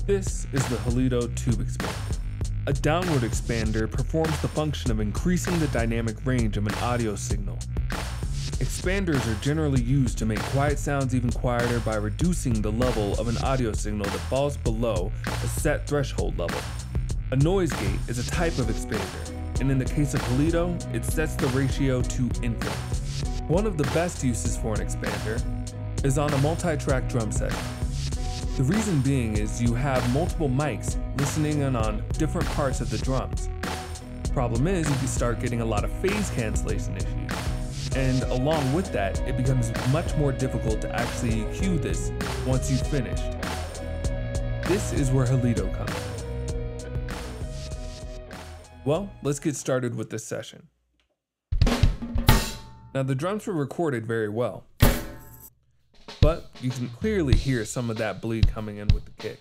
This is the Holedo tube expander. A downward expander performs the function of increasing the dynamic range of an audio signal. Expanders are generally used to make quiet sounds even quieter by reducing the level of an audio signal that falls below a set threshold level. A noise gate is a type of expander, and in the case of Holedo, it sets the ratio to infinite. One of the best uses for an expander is on a multi-track drum session. The reason being is you have multiple mics listening in on different parts of the drums. Problem is, you can start getting a lot of phase cancellation issues. And along with that, it becomes much more difficult to actually EQ this once you've finished. This is where Holedo comes in. Well, let's get started with this session. Now the drums were recorded very well, but you can clearly hear some of that bleed coming in with the kick.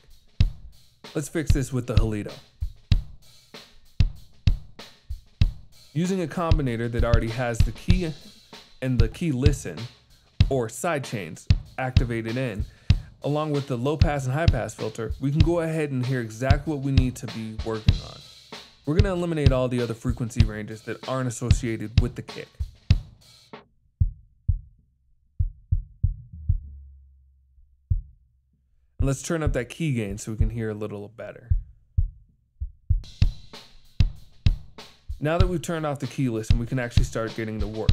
Let's fix this with the Holedo. Using a combinator that already has the key and the key listen, or sidechains, activated in, along with the low pass and high pass filter, we can go ahead and hear exactly what we need to be working on. We're going to eliminate all the other frequency ranges that aren't associated with the kick. And let's turn up that key gain so we can hear a little better. Now that we've turned off the key listen, we can actually start getting to work.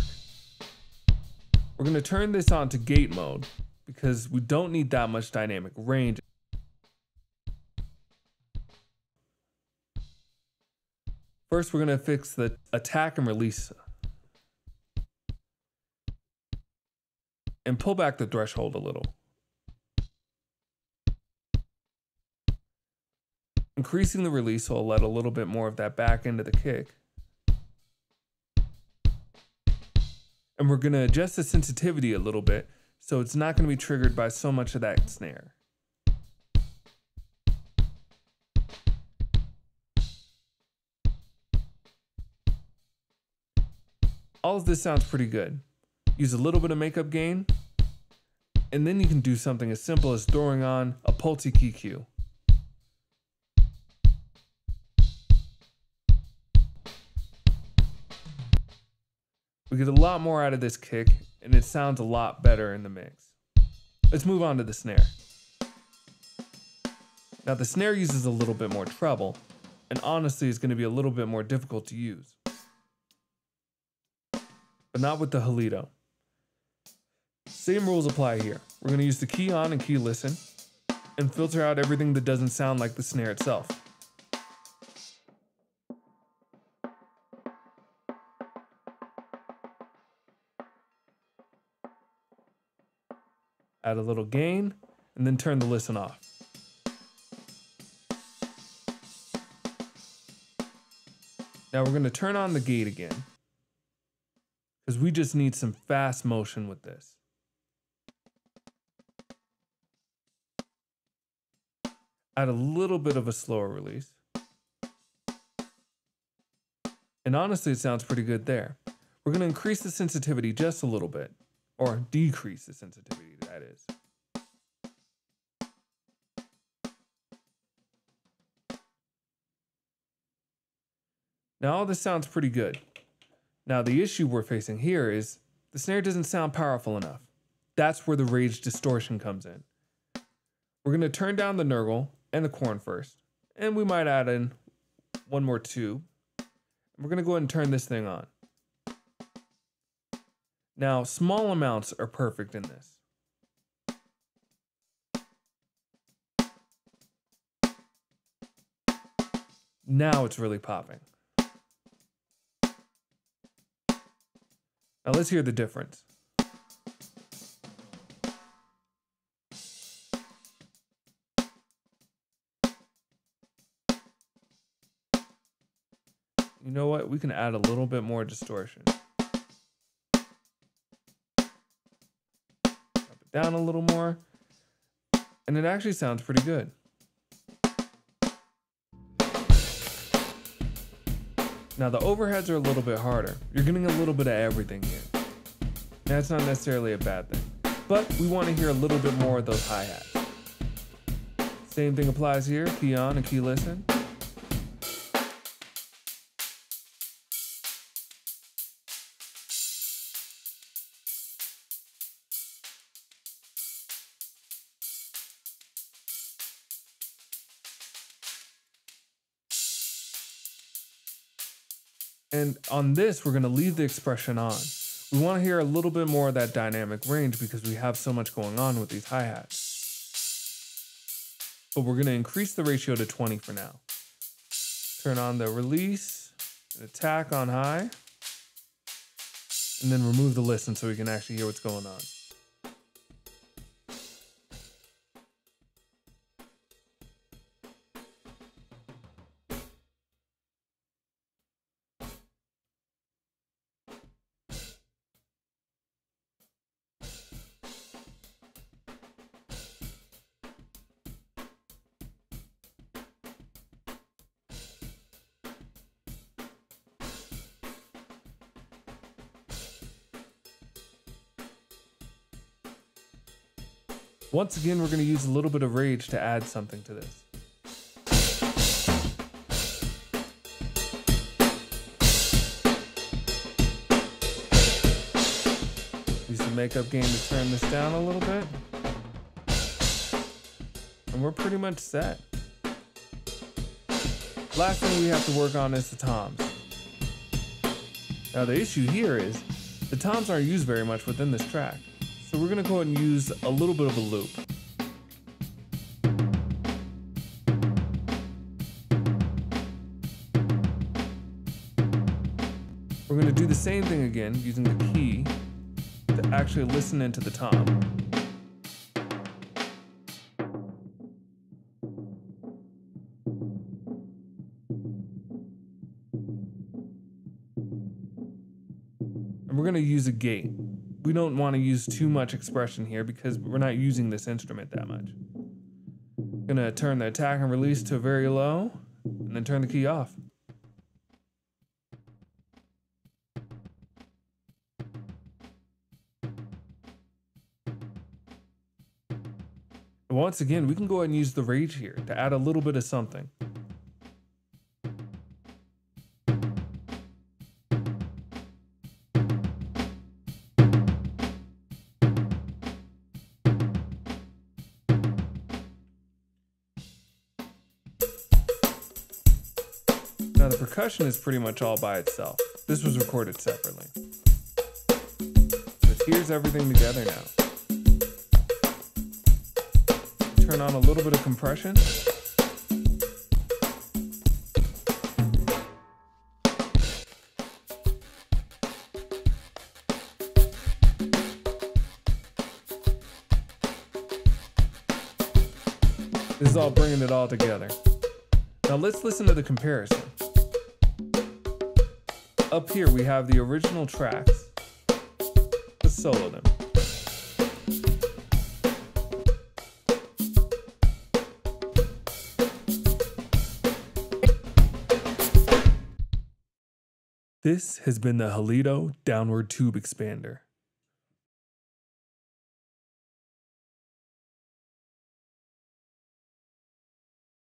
We're going to turn this on to gate mode because we don't need that much dynamic range. First, we're going to fix the attack and release and pull back the threshold a little. Increasing the release will let a little bit more of that back into the kick. And we're going to adjust the sensitivity a little bit so it's not going to be triggered by so much of that snare. All of this sounds pretty good. Use a little bit of makeup gain, and then you can do something as simple as throwing on a pulsy key cue. We get a lot more out of this kick, and it sounds a lot better in the mix. Let's move on to the snare. Now the snare uses a little bit more treble, and honestly is going to be a little bit more difficult to use. But not with the Holedo. Same rules apply here. We're going to use the key on and key listen, and filter out everything that doesn't sound like the snare itself. Add a little gain, and then turn the listen off. Now we're going to turn on the gate again, because we just need some fast motion with this. Add a little bit of a slower release. And honestly, it sounds pretty good there. We're going to increase the sensitivity just a little bit, or decrease the sensitivity, that is. Now all this sounds pretty good. Now the issue we're facing here is the snare doesn't sound powerful enough. That's where the rage distortion comes in. We're going to turn down the nurgle and the corn first, and we might add in one more tube. We're going to go ahead and turn this thing on. Now small amounts are perfect in this. Now it's really popping. Now let's hear the difference. You know what? We can add a little bit more distortion. Drop it down a little more. And it actually sounds pretty good. Now the overheads are a little bit harder. You're getting a little bit of everything here. That's not necessarily a bad thing, but we want to hear a little bit more of those hi-hats. Same thing applies here, key on and key listen. And on this, we're going to leave the expression on. We want to hear a little bit more of that dynamic range because we have so much going on with these hi-hats. But we're going to increase the ratio to 20 for now. Turn on the release, and attack on high, and then remove the listen so we can actually hear what's going on. Once again, we're going to use a little bit of rage to add something to this. Use the makeup gain to turn this down a little bit. And we're pretty much set. Last thing we have to work on is the toms. Now the issue here is the toms aren't used very much within this track. So we're gonna go ahead and use a little bit of a loop. We're gonna do the same thing again using the key to actually listen into the tom. And we're gonna use a gate. We don't want to use too much expression here because we're not using this instrument that much. Gonna turn the attack and release to very low, and then turn the key off. And once again, we can go ahead and use the rage here to add a little bit of something. Now the percussion is pretty much all by itself. This was recorded separately. But here's everything together now. Turn on a little bit of compression. This is all bringing it all together. Now let's listen to the comparison. Up here we have the original tracks. Let's solo them. This has been the Holedo Downward Tube Expander.